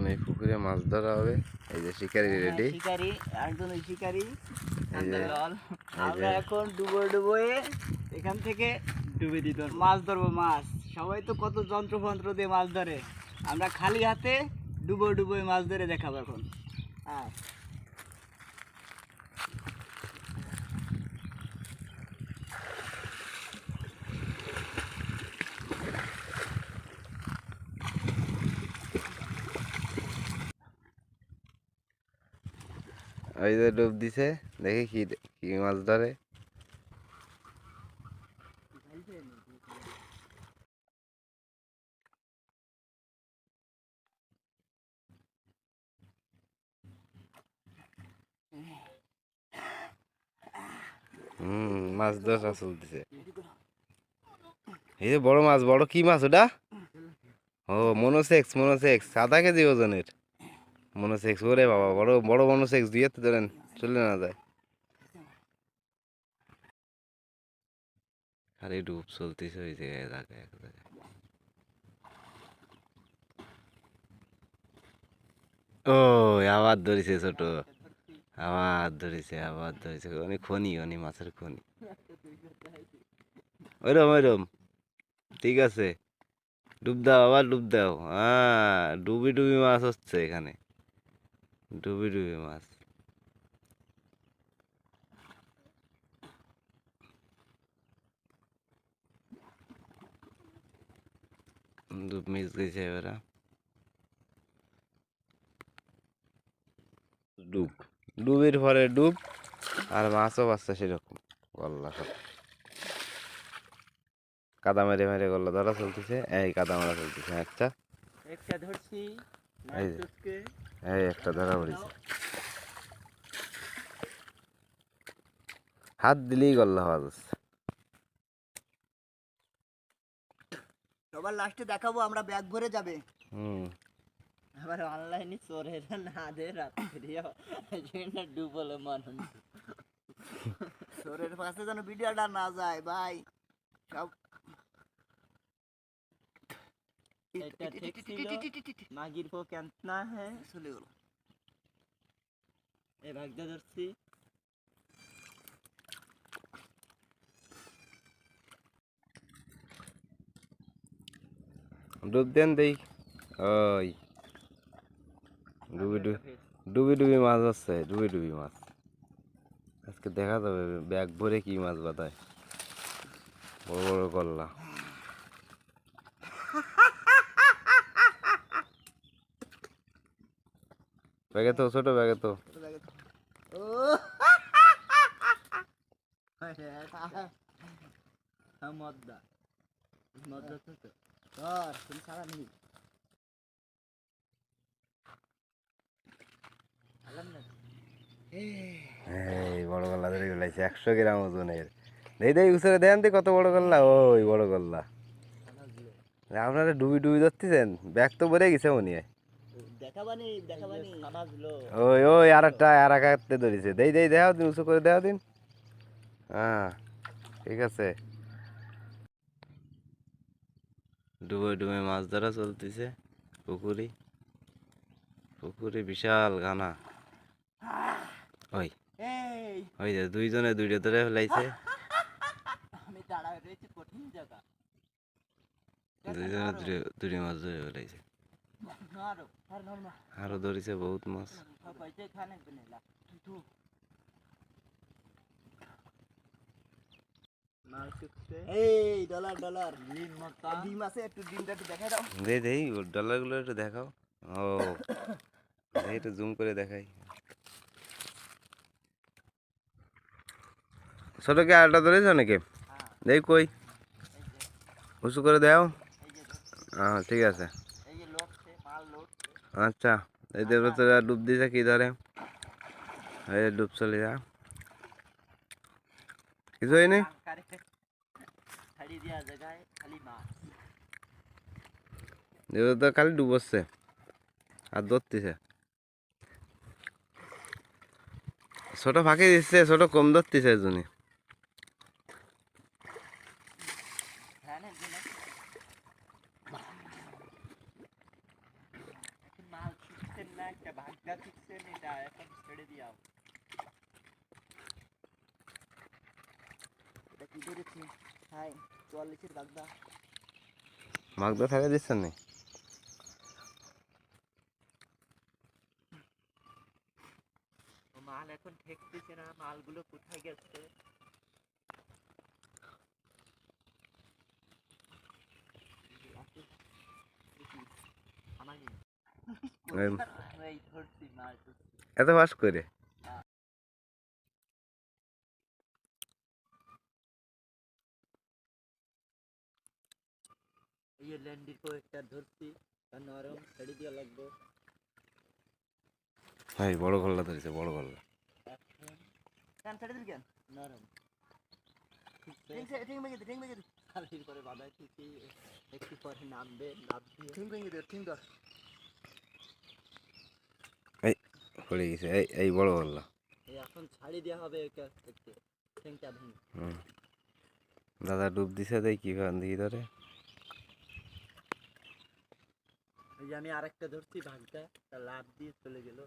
এই পুকুরে মাছ ধরা হবে। এই যে শিকারি রেডি, শিকারি একজন শিকারি। এই যে আমরা এখন ডুবোয়ে এখান থেকে ডুবে দিত মাছ ধরবো। মাছ সবাই তো কত যন্ত্রফন্ত্র দিয়ে মাছ ধরে, আমরা খালি হাতে ডুবোয়ে মাছ ধরে দেখাবো এখন। হ্যাঁ, ওই যে ডুব দিছে, দেখি কি কি মাছ ধরে। মাছ ধরা চলতেছে। এই যে বড় মাছ, বড় কি মাছ ওটা? ও মনোসেক্স, আধা কেজি ওজনের মনোসেক্স। ওরে বাবা, বড় বড় মনোসেক্স, দুই হাতে ধরেন, চলে না যায়। আর এই ডুব চলতেছে ওই জায়গায়, এক জায়গায়। ও আবার ধরেছে ছোট, আবার ধরেছে অনেক খনি, অনেক মাছের খনি। ওইরম, ঠিক আছে। ডুব দাও, আবার ডুব দাও। হ্যাঁ, ডুবি ডুবি মাছ হচ্ছে এখানে, ডুবি মাছ। ডুব মিস গেছে এবারে। ডুবির পরে ডুব, আর মাছও পাচ্ছে সেরকম। গল্লা সব কাদা মেরে মেরে গল্লা ধরা চলতেছে, এই কাদা মারা চলতেছে। আচ্ছা, একটা ধরছি, এই একটা ধরা পড়েছে, হাত দিলেই গল্লা হওয়া যাচ্ছে। সবার লাস্টে দেখাবো আমরা ব্যাগ ভরে যাবে। আবার অনলাইনে চোরেরা না দে রাত্রিও ডুবলো মানুষ, চোরের পাশে যেন ভিডিওটা না যায় ভাই। সব এটা ঠিক ছিল, মাগির পো কেননা হ্যাঁ চলে গেল। এই ভাগটা ধরছি, ডুব দেন দেই। ওই ডুবি ডুবি মাছ হচ্ছে, ডুবি মাছ। আজকে দেখা যাবে ব্যাগ ভরে কি মাছ বাঁধায়, বড় বড় গল্লা। ব্যাগে তো ছোট, ব্যাগে তো মদ্দা তো তুমি সারা নেই। এই বড় গল্লা ধরে ফেলাইছে, 100 গ্রাম ওজনের। দেই উচরে দেন দি কত বড় গল্লা, ওই বড় গল্লা। আপনারা ডুবি ধরতেছেন, ব্যাগ তো ভরে গেছে মনে হয়। দেখাবানি ওই আর এক হাতে ধরেছে। দেই দেখাও দিন, উঁচু করে দেখাও দিন। হ্যাঁ, ঠিক আছে। ডুবে মাছ ধরা চলতেছে পুকুরে বিশাল গানা। ওই যে দুইজনে দুইটা ধরে ফেলাইছে, আমি দাঁড়ায় রয়েছি কঠিন জায়গা, দুইজনে দুইটা মাছ ধরে ফেলাইছে। আরো ধরেছে বহুত মাছ। এই ডলার ডিম আছে, একটু ডিমটা একটু দেখাই দাও। দেই ডলার গুলো একটু দেখাও। ও একটু জুম করে দেখাই। ছোট কে আলটা ধরেছ নাকি? দেখ কই, উঁচু করে দাও। হ্যাঁ, ঠিক আছে। আচ্ছা, এই দেবে তো ডুব দিছে কি ধরে, এই ডুব চলে যা, কিছু হয়নি। তো খালি ডুবচ্ছে আর ধরতেছে। ছোট ফাঁকি দিচ্ছে, ছোট কম ধরতেছে এজন্য। একটা ভাগ্যা ঠিকছেন, এটা এখন ছেড়ে দিয়াও। এটা কি ধরেছি? হাই 44-এর ভাগ্যা। মাগদা থাকা দিচ্ছেন না? মাল এখন ঠেকতেছে না, মালগুলো কোথায় গেছে? ধরছি মাল। এত বাস করে এই ল্যান্ডির কয়েকটা ধরছি, নরম ছেড়ে দিয়া লাগবো। ভাই বড় গল্লা ধরেছে, বড় গল্লা। কেন ছেড়ে দিবি কেন? নরম খালির করে বাঁধাই ঠিকই, একটু পরে নামবে, নামবে ঠিক ভেঙে দে, ঠিক ধর। এই পড়ে গেছে, এই বড় গল্লা। এই এখন ছাড়ি দেওয়া হবে একটু, ঠেংটা ভেঙে। দাদা ডুব দিছে, দেই কি দেখি ধরে। এই যে আমি আরেকটা ধরছি ভাগটা, তা লাভ দিয়ে চলে গেল,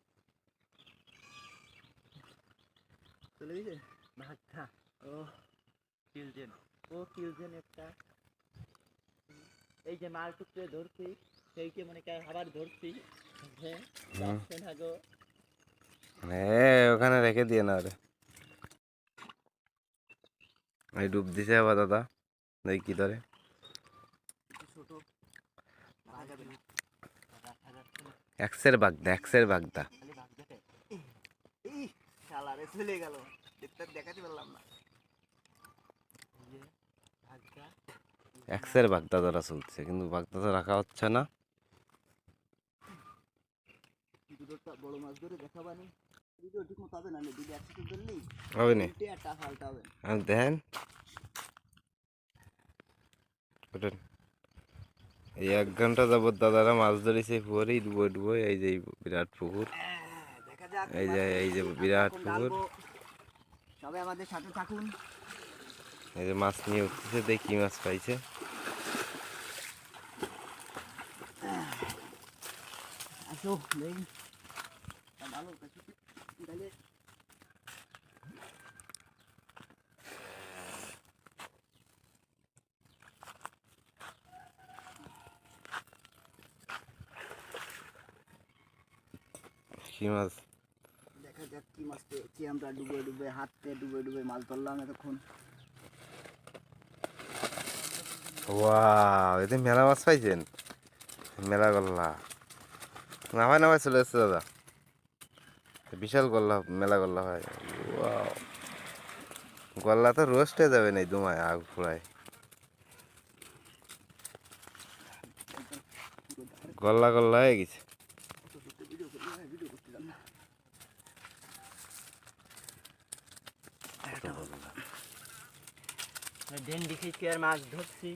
চলে গেছে ভাগটা। ও কিলজেন, ও কিলজেন একটা। এই যে মাল টুকরে ধরছি, সেইকে মনে করে আবার ধরছি। হ্যাঁ যাচ্ছে না গো। হ্যাঁ ওখানে রেখে দিয়ে না রে। এই ডুব দিছে আবার দাদা, দেই কি ধরে। ছোট এক্সের বাগদা, এক্সের বাগদা। খালি ভাগটাতে এই শালারে চলে গেল, দেখতে দেখাতে পারলাম না। এই যে ভাগটা, এক্সের বাগদা ধরা চলছে, কিন্তু বাগদা তো রাখা হচ্ছে না। দুটোটা বড় মাছ ধরে দেখাবানি, ভিডিও ঠিক মতো হবে না, দুটো একসাথে ধরলেই হবে না, একটা ফালটা হবে। দেখেন ওঠেন। এই 1 ঘন্টা যাবত দাদারা মাছ ধরেছে পুকুরেই, ডুবো ডুবো। এই যে এই বিরাট পুকুর, দেখা যাক, এই যে বিরাট পুকুর। সবাই আমাদের সাথে থাকুন। এই যে মাছ নিয়ে উঠতেছে, দেখ কি মাছ পাইছে। আসো দেখি ভালো তাহলে। কি মাছ? দেখা যাক কি মাছ পেয়েছি আমরা। ডুবে ডুবে হাতে ডুবে ডুবে মাছ ধরলাম এতক্ষণ। ওয়াও, এতে মেলা মাছ পাইছেন, মেলা গল্লা। নামায় নামায় চলে এসছে দাদা, বিশাল গল্লা, মেলা গল্লা হয়। ওয়াও, গল্লা তো রোস্ট হয়ে যাবে না এই দুমায় আগ ফুরায়। গল্লা গল্লা হয়ে গেছে। ডেন্ডি খেয়ে আর মাছ ধরছি।